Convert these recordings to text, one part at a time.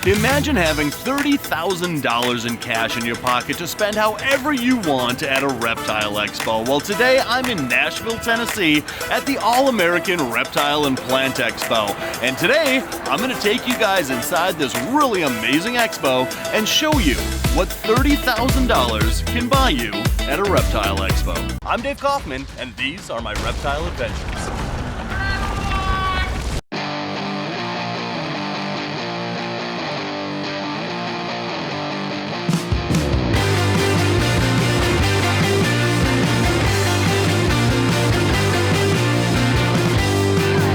Imagine having $30,000 in cash in your pocket to spend however you want at a reptile expo. Well, today I'm in Nashville, Tennessee at the All-American Reptile and Plant Expo. And today I'm going to take you guys inside this really amazing expo and show you what $30,000 can buy you at a reptile expo. I'm Dave Kaufman, and these are my reptile adventures.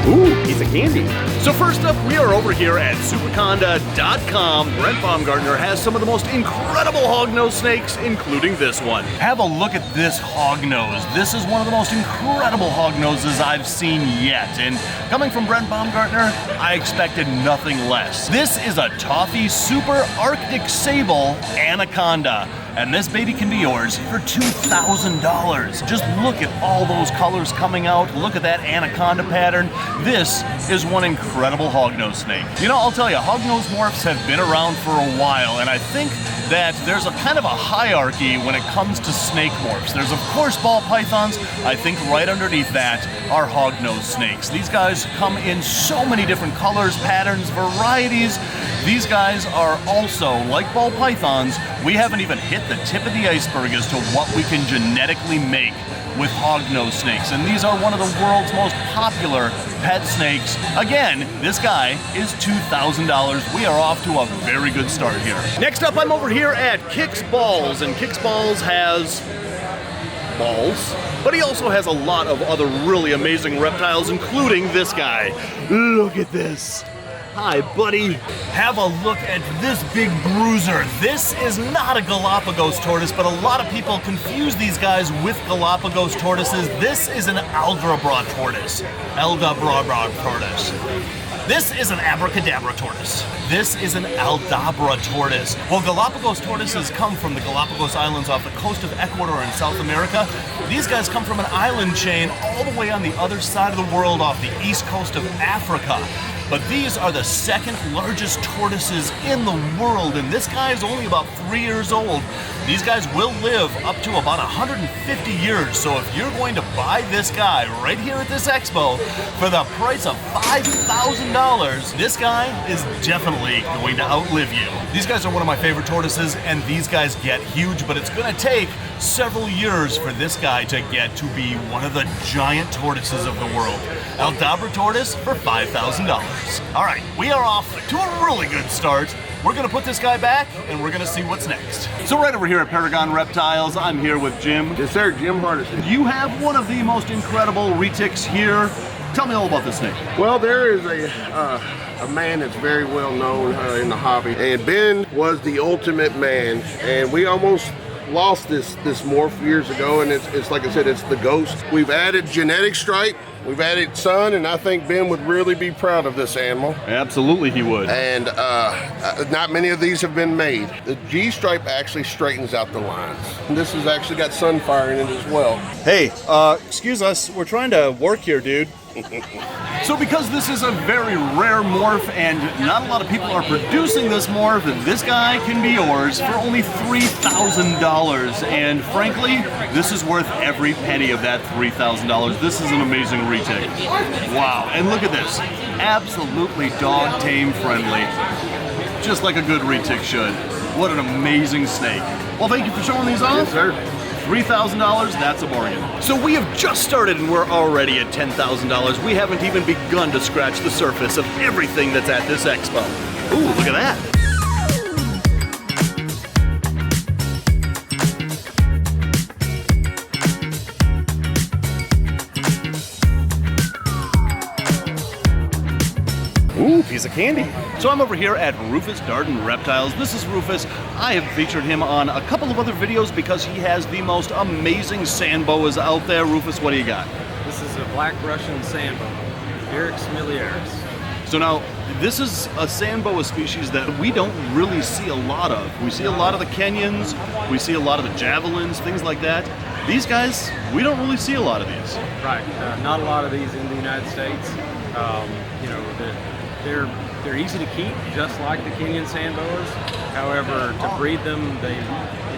Ooh, piece of candy. So first up, we are over here at superconda.com. Brent Baumgartner has some of the most incredible hognose snakes, including this one. Have a look at this hognose. This is one of the most incredible hognoses I've seen yet. And coming from Brent Baumgartner, I expected nothing less. This is a toffee super Arctic sable anaconda. And this baby can be yours for $2,000. Just look at all those colors coming out. Look at that anaconda pattern. This is one incredible hognose snake. You know, I'll tell you, hognose morphs have been around for a while, and I think that there's a kind of a hierarchy when it comes to snake morphs. There's of course ball pythons. I think right underneath that are hognose snakes. These guys come in so many different colors, patterns, varieties. These guys are also, like ball pythons, we haven't even hit the tip of the iceberg as to what we can genetically make with hognose snakes. And these are one of the world's most popular pet snakes. Again, this guy is $2,000. We are off to a very good start here. Next up, I'm over here at Kicks Balls, and Kicks Balls has balls, but he also has a lot of other really amazing reptiles, including this guy. Look at this. Hi, buddy. Have a look at this big bruiser. This is not a Galapagos tortoise, but a lot of people confuse these guys with Galapagos tortoises. This is an Aldabra tortoise. Aldabra tortoise. This is an abracadabra tortoise. This is an Aldabra tortoise. Well, Galapagos tortoises come from the Galapagos Islands off the coast of Ecuador in South America. These guys come from an island chain all the way on the other side of the world off the east coast of Africa. But these are the second largest tortoises in the world, and this guy is only about 3 years old. These guys will live up to about 150 years, so if you're going to buy this guy right here at this expo for the price of $5,000, this guy is definitely going to outlive you. These guys are one of my favorite tortoises, and these guys get huge, but it's going to take several years for this guy to get to be one of the giant tortoises of the world. Aldabra tortoise for $5,000. All right, we are off to a really good start. We're gonna put this guy back and we're gonna see what's next. So right over here at Paragon Reptiles, I'm here with Jim. Yes sir, Jim Hardison. You have one of the most incredible retics here. Tell me all about this snake. Well, there is a man that's very well known in the hobby, and Ben was the ultimate man, and we almost lost this morph years ago, and it's like I said, it's the ghost. We've added genetic stripe, we've added sun, and I think Ben would really be proud of this animal. Absolutely he would. And not many of these have been made. The G stripe actually straightens out the lines. And this has actually got sunfire in it as well. Hey, excuse us, we're trying to work here, dude. So because this is a very rare morph and not a lot of people are producing this morph, this guy can be yours for only $3,000. And frankly, this is worth every penny of that $3,000. This is an amazing retic. Wow, and look at this. Absolutely dog tame friendly. Just like a good retic should. What an amazing snake. Well, thank you for showing these off. Yes, sir. $3,000, that's a bargain. So we have just started and we're already at $10,000. We haven't even begun to scratch the surface of everything that's at this expo. Ooh, look at that. Ooh, piece of candy. So I'm over here at Rufus Darden Reptiles. This is Rufus. I have featured him on a couple of other videos because he has the most amazing sand boas out there. Rufus, what do you got? This is a black Russian sand boa, Eryx miliaris. So now, this is a sand boa species that we don't really see a lot of. We see a lot of the Kenyans, we see a lot of the javelins, things like that. These guys, we don't really see a lot of these. Right, not a lot of these in the United States. You know, they're They're easy to keep, just like the Kenyan sand boas. However, to breed them, they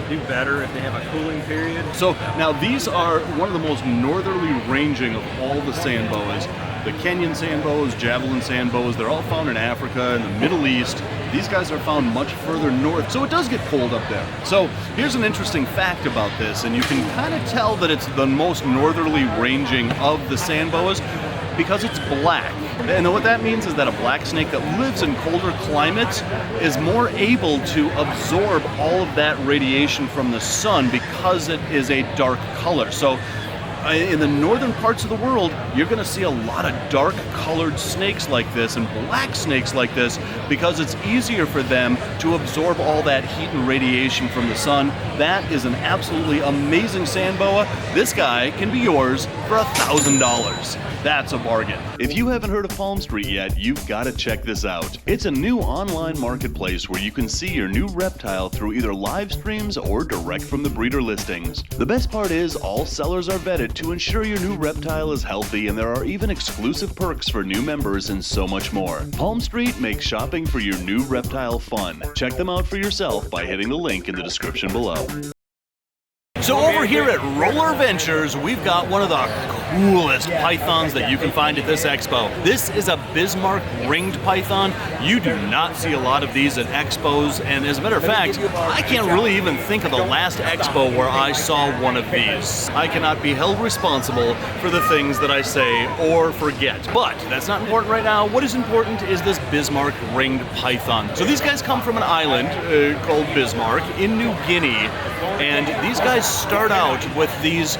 do better if they have a cooling period. So now these are one of the most northerly ranging of all the sand boas. The Kenyan sand boas, javelin sand boas, they're all found in Africa and the Middle East. These guys are found much further north, so it does get cold up there. So here's an interesting fact about this, and you can kind of tell that it's the most northerly ranging of the sand boas because it's black. And what that means is that a black snake that lives in colder climates is more able to absorb all of that radiation from the sun because it is a dark color. So in the northern parts of the world, you're going to see a lot of dark colored snakes like this and black snakes like this because it's easier for them to absorb all that heat and radiation from the sun. That is an absolutely amazing sand boa. This guy can be yours for $1,000. That's a bargain. If you haven't heard of Palm Street yet, you've got to check this out. It's a new online marketplace where you can see your new reptile through either live streams or direct from the breeder listings. The best part is all sellers are vetted to ensure your new reptile is healthy, and there are even exclusive perks for new members and so much more. Palm Street makes shopping for your new reptile fun. Check them out for yourself by hitting the link in the description below. So over here at Roller Ventures, we've got one of the coolest pythons that you can find at this expo. This is a Bismarck ringed python. You do not see a lot of these at expos, and as a matter of fact, I can't really even think of the last expo where I saw one of these. I cannot be held responsible for the things that I say or forget, but that's not important right now. What is important is this Bismarck ringed python. So these guys come from an island called Bismarck in New Guinea, and these guys start out with these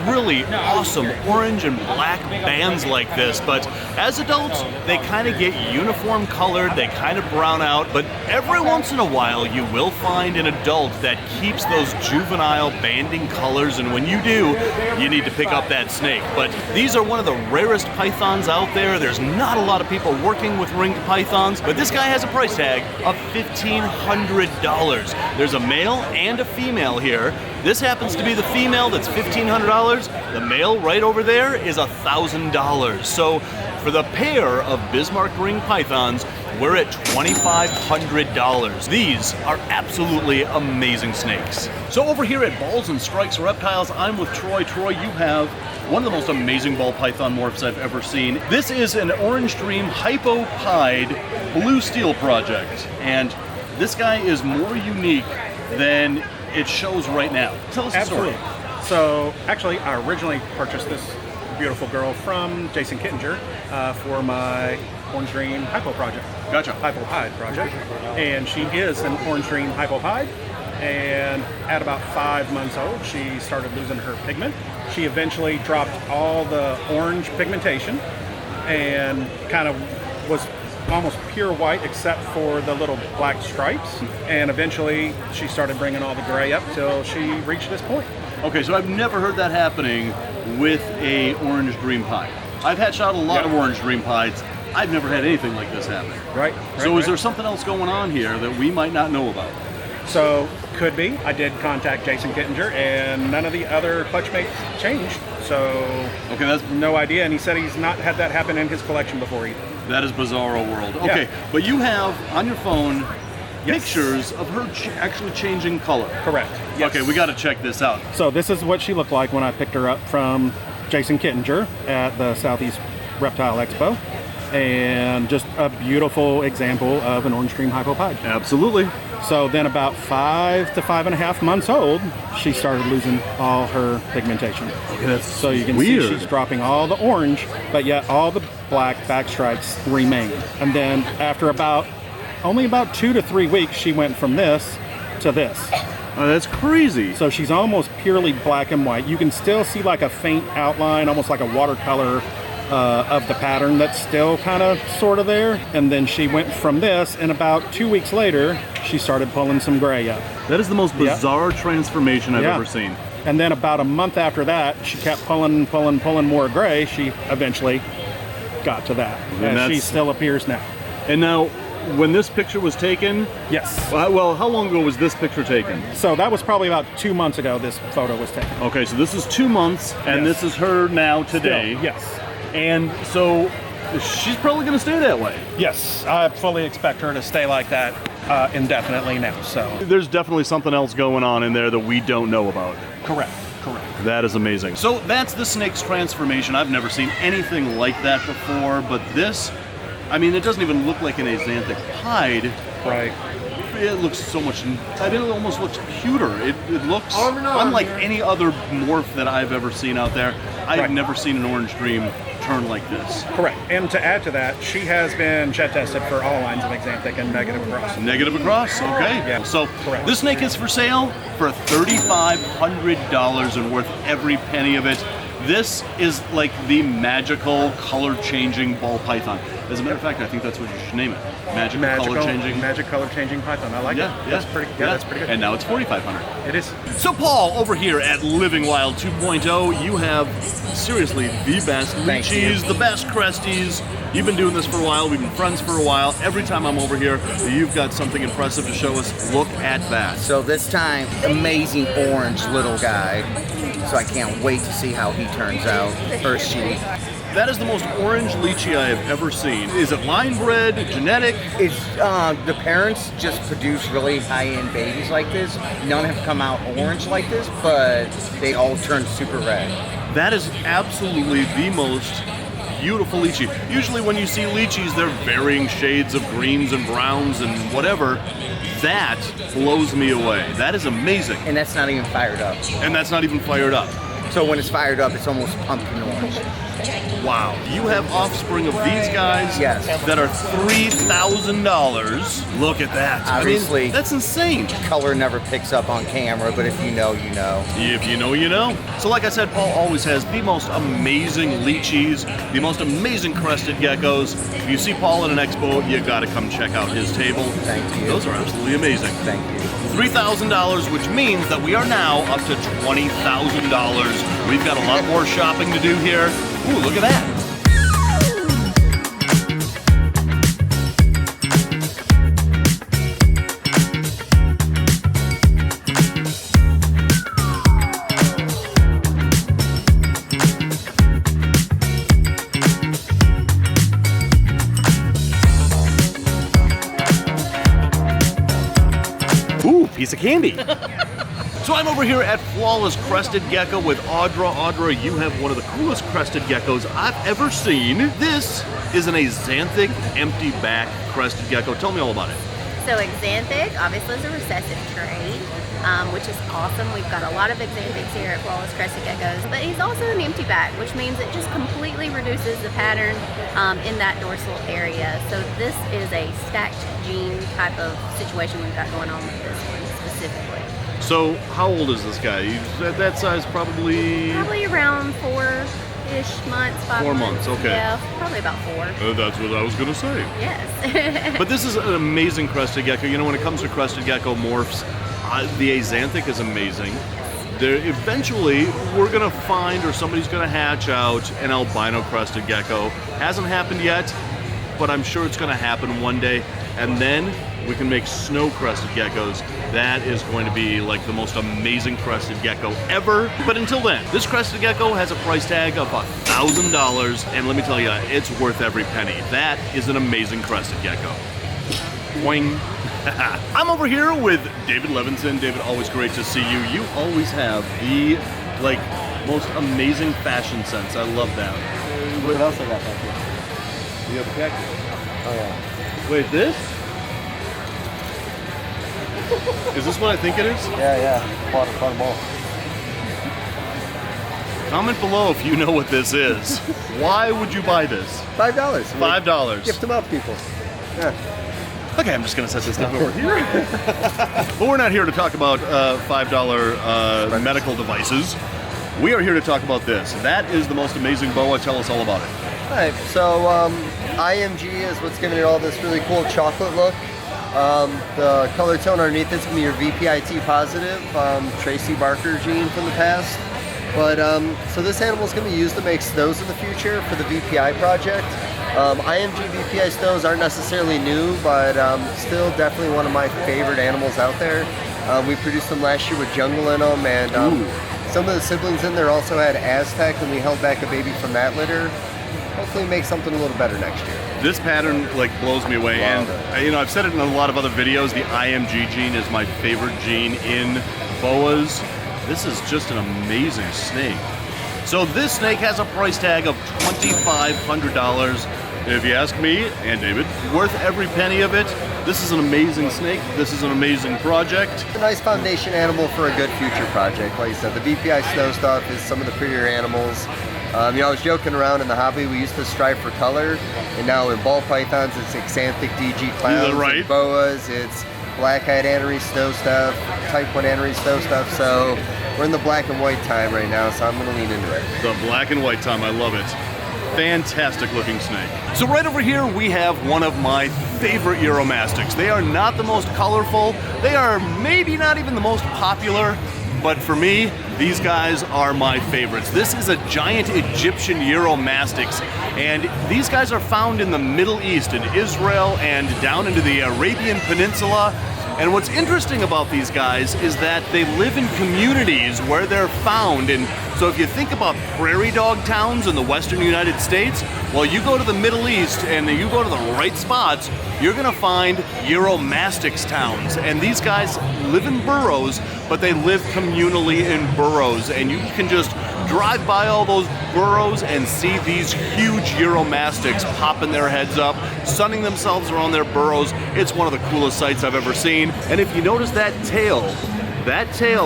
really awesome orange and black bands like this, but as adults they kind of get uniform colored, they kind of brown out, but every once in a while you will find an adult that keeps those juvenile banding colors, and when you do, you need to pick up that snake. But these are one of the rarest pythons out there. There's not a lot of people working with ringed pythons, but this guy has a price tag of $1,500. There's a male and a female here. This happens to be the female, that's $1,500. The male right over there is $1,000. So for the pair of Bismarck ring pythons, we're at $2,500. These are absolutely amazing snakes. So over here at Balls and Strikes Reptiles, I'm with Troy. Troy, you have one of the most amazing ball python morphs I've ever seen. This is an Orange Dream hypo-pied blue steel project, and this guy is more unique than it shows right now. Tell us the story. So actually, I originally purchased this beautiful girl from Jason Kittinger for my Orange Dream Hypo project. Gotcha. Hypo-pied project. And she is an Orange Dream Hypo-pied. And at about 5 months old, she started losing her pigment. She eventually dropped all the orange pigmentation and kind of was almost pure white except for the little black stripes. And eventually she started bringing all the gray up till she reached this point. Okay, so I've never heard that happening with a Orange Dream Pied. I've had shot a lot of Orange Dream Pieds. I've never had anything like this happen. Right. So is there something else going on here that we might not know about? So, could be. I did contact Jason Kittinger, and none of the other clutch mates changed. So, okay, that's no idea. And he said he's not had that happen in his collection before either. That is bizarro world. Okay, yeah. But you have on your phone pictures of her actually changing color. Correct. Yes. Okay, we got to check this out. So this is what she looked like when I picked her up from Jason Kittinger at the Southeast Reptile Expo. And just a beautiful example of an Orange Dream Hypo-pied. Absolutely. So then about 5 to 5.5 months old, she started losing all her pigmentation. Okay, that's so you can see she's dropping all the orange, but yet all the black back stripes remain. And then after only about 2 to 3 weeks, she went from this to this. Oh, that's crazy. So she's almost purely black and white. You can still see like a faint outline, almost like a watercolor of the pattern that's still kind of sort of there. And then she went from this, and about 2 weeks later, she started pulling some gray up. That is the most bizarre transformation I've ever seen. And then about a month after that, she kept pulling more gray. She eventually got to that. And she still appears now. And now, when this picture was taken? Yes. Well, how long ago was this picture taken? So that was probably about 2 months ago this photo was taken. Okay, so this is 2 months, and this is her now today. Still, yes. And so she's probably going to stay that way. Yes, I fully expect her to stay like that indefinitely now. So There's definitely something else going on in there that we don't know about. correct. That is amazing. So that's the snake's transformation. I've never seen anything like that before, but this, I mean, it doesn't even look like an axanthic hide. Right. It looks so much, I mean, it almost looks cuter. It looks unlike any other morph that I've ever seen out there. I've Right. never seen an orange dream turn like this. Correct. And to add to that, she has been shed tested for all lines of axanthic and negative across. Negative across, okay. Yeah. So Correct. this snake is for sale for $3,500 and worth every penny of it. This is like the magical color-changing ball python. As a matter of fact, I think that's what you should name it. Magical color-changing. Magic color-changing python. I like it. That's pretty. Yeah, that's pretty good. And now it's $4,500. It is. So Paul, over here at Living Wild 2.0, you have seriously the best Thank you. lychees, the best cresties. You've been doing this for a while. We've been friends for a while. Every time I'm over here, you've got something impressive to show us. Look at that. So this time, amazing orange little guy. So I can't wait to see how he turns out, or she. That is the most orange lychee I have ever seen. Is it line bred, genetic? It's the parents just produce really high-end babies like this. None have come out orange like this, but they all turn super red. That is absolutely the most beautiful lychee. Usually when you see lychees, they're varying shades of greens and browns and whatever. That blows me away. That is amazing. And that's not even fired up. And that's not even fired up. So when it's fired up, it's almost pumpkin orange. Wow. You have offspring of these guys Yes. that are $3,000. Look at that. Obviously. I mean, that's insane. Color never picks up on camera, but if you know, you know. If you know, you know. So like I said, Paul always has the most amazing lychees, the most amazing crested geckos. If you see Paul at an expo, you gotta come check out his table. Thank you. Those are absolutely amazing. Thank you. $3,000, which means that we are now up to $20,000. We've got a lot more shopping to do here. Ooh, look at that. Ooh, piece of candy. So I'm over here at Flawless Crested Gecko with Audra. Audra, you have one of the coolest crested geckos I've ever seen. This is an axanthic empty back crested gecko. Tell me all about it. So axanthic obviously is a recessive trait, which is awesome. We've got a lot of axanthics here at Flawless Crested Geckos, but he's also an empty back, which means it just completely reduces the pattern in that dorsal area. So this is a stacked gene type of situation we've got going on with this one specifically. So how old is this guy? He's at that size probably... Probably around 4-ish months, 5 4 months. months, okay. Yeah, probably about 4. That's what I was going to say. Yes. But this is an amazing crested gecko. You know, when it comes to crested gecko morphs, the axanthic is amazing. There, eventually, we're going to find, or somebody's going to hatch out an albino crested gecko. Hasn't happened yet, but I'm sure it's going to happen one day. And then we can make snow crested geckos. That is going to be like the most amazing crested gecko ever. But until then, this crested gecko has a price tag of $1,000, and let me tell you, it's worth every penny. That is an amazing crested gecko. Boing. I'm over here with David Levinson. David, always great to see you. You always have the most amazing fashion sense. I love that. What else I got back here? You have a cactus. Oh yeah. Wait, this? Is this what I think it is? Yeah. Bought a ball. Comment below if you know what this is. Why would you buy this? $5. $5. Gift them out, people. Yeah. Okay, I'm just gonna set this down over here. But we're not here to talk about $5 medical devices. We are here to talk about this. That is the most amazing boa. Tell us all about it. All right. So IMG is what's giving it all this really cool chocolate look. The color tone underneath it's gonna be your VPIT positive Tracy Barker gene from the past. But so this animal is going to be used to make stows in the future for the VPI project. IMG VPI stows aren't necessarily new, but still definitely one of my favorite animals out there. We produced them last year with jungle in them, and some of the siblings in there also had Aztec, and we held back a baby from that litter. hopefully make something a little better next year. This pattern like blows me away, Love and you know, I've said it in a lot of other videos. The IMG gene is my favorite gene in boas. This is just an amazing snake. So this snake has a price tag of $2,500. If you ask me and David, worth every penny of it. This is an amazing snake. This is an amazing project. A nice foundation animal for a good future project. Like I said, the VPI snow stuff is some of the prettier animals. You know, I was joking around in the hobby. We used to strive for color, and now in ball pythons, it's xanthic DG clowns. Right. And boas, it's black-eyed annery snow stuff, type 1 annery snow stuff. So we're in the black and white time right now, so I'm going to lean into it. The black and white time, I love it. Fantastic looking snake. So right over here we have one of my favorite Uromastics. They are not the most colorful. They are maybe not even the most popular, but for me, these guys are my favorites. This is a giant Egyptian Uromastics, and these guys are found in the Middle East, in Israel, and down into the Arabian Peninsula. And what's interesting about these guys is that they live in communities where they're found. And so if you think about prairie dog towns in the western United States, well, you go to the Middle East and you go to the right spots, you're gonna find Uromastics towns. And these guys live in burrows, but they live communally in burrows. And you can just drive by all those burrows and see these huge Uromastics popping their heads up, sunning themselves around their burrows. It's one of the coolest sights I've ever seen. And if you notice that tail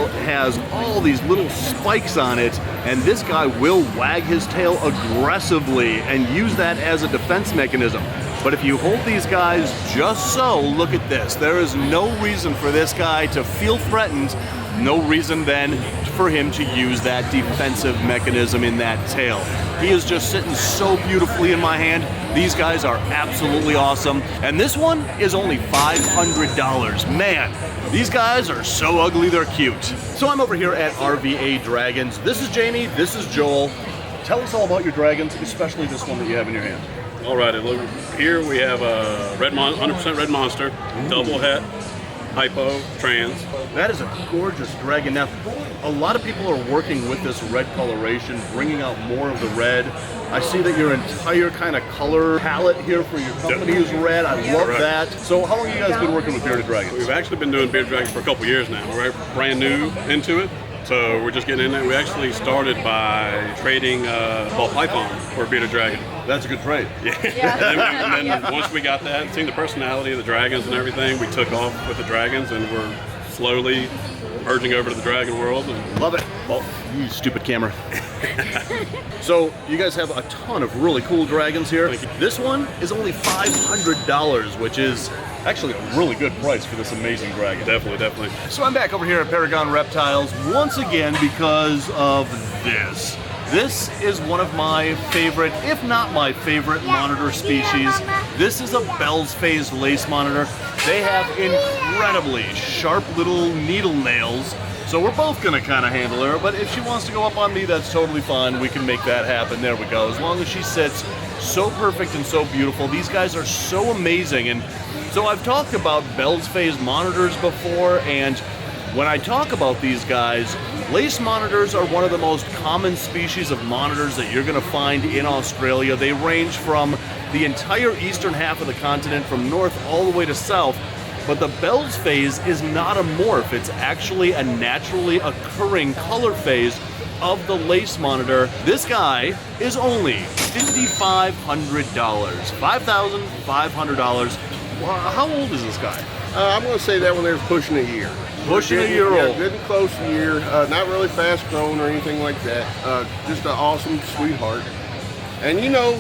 has all these little spikes on it, and this guy will wag his tail aggressively and use that as a defense mechanism. But if you hold these guys just so, look at this. There is no reason for this guy to feel threatened, no reason then for him to use that defensive mechanism in that tail. He is just sitting so beautifully in my hand. These guys are absolutely awesome. And this one is only $500. Man, these guys are so ugly, they're cute. So I'm over here at RVA Dragons. This is Jamie, this is Joel. Tell us all about your dragons, especially this one that you have in your hand. All right, here we have a 100% red monster, double het, hypo, trans. That is a gorgeous dragon. Now, a lot of people are working with this red coloration, bringing out more of the red. I see that your entire kind of color palette here for your company is red. I love that. So how long have you guys been working with bearded dragons? We've actually been doing bearded dragons for a couple years now. We're brand new into it, so we're just getting in there. We actually started by trading ball python for a bearded dragon. That's a good trade. Yeah. and then once we got that and seen the personality of the dragons and everything, we took off with the dragons, and we're slowly merging over to the dragon world. And love it. Oh, you stupid camera. So you guys have a ton of really cool dragons here. This one is only $500, which is actually a really good price for this amazing dragon. Definitely. So I'm back over here at Paragon Reptiles once again because of this. This is one of my favorite, if not my favorite, monitor species. This is a Bell's phased lace monitor. They have incredibly sharp little needle nails. So we're both gonna kind of handle her, but if she wants to go up on me, that's totally fine. We can make that happen. There we go. As long as she sits so perfect and so beautiful. These guys are so amazing. And so I've talked about Bell's phased monitors before, and when I talk about these guys, lace monitors are one of the most common species of monitors that you're going to find in Australia. They range from the entire eastern half of the continent, from north all the way to south. But the Bell's phase is not a morph. It's actually a naturally occurring color phase of the lace monitor. This guy is only $5,500. $5,500. How old is this guy? I'm going to say that one there's pushing a year. Pushing a year old. Good and close to a year. Not really fast growing or anything like that. Just an awesome sweetheart. And you know,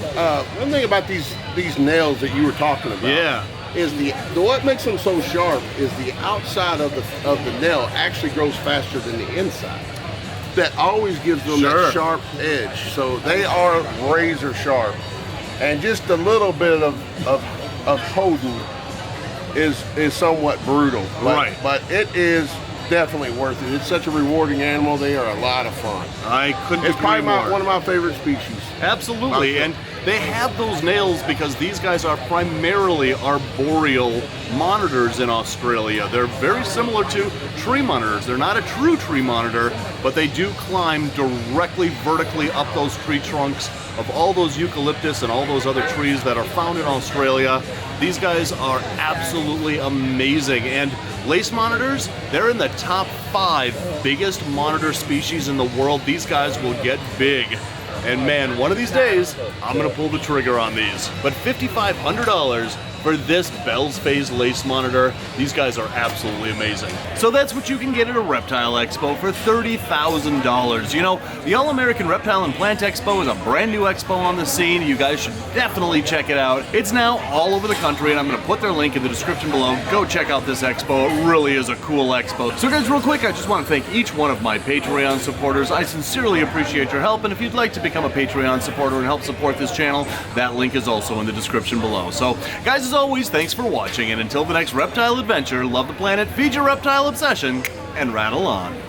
one thing about these nails that you were talking about, is what makes them so sharp is the outside of the nail actually grows faster than the inside. That always gives them that sharp edge. So they are razor sharp, and just a little bit of potent is somewhat brutal, but it is definitely worth it. It's such a rewarding animal. They are a lot of fun. I couldn't agree more. It's probably one of my favorite species. Absolutely, and They have those nails because these guys are primarily arboreal monitors in Australia. They're very similar to tree monitors. They're not a true tree monitor, but they do climb directly vertically up those tree trunks of all those eucalyptus and all those other trees that are found in Australia. These guys are absolutely amazing. And lace monitors, they're in the top 5 biggest monitor species in the world. These guys will get big. And man, one of these days, I'm gonna pull the trigger on these. But $5,500 for this Bell's Phase lace monitor. These guys are absolutely amazing. So that's what you can get at a Reptile Expo for $30,000. You know, the All-American Reptile and Plant Expo is a brand new expo on the scene. You guys should definitely check it out. It's now all over the country, and I'm gonna put their link in the description below. Go check out this expo. It really is a cool expo. So guys, real quick, I just want to thank each one of my Patreon supporters. I sincerely appreciate your help, and if you'd like to become a Patreon supporter and help support this channel, that link is also in the description below. So guys, as always, thanks for watching, and until the next reptile adventure, love the planet, feed your reptile obsession, and rattle on.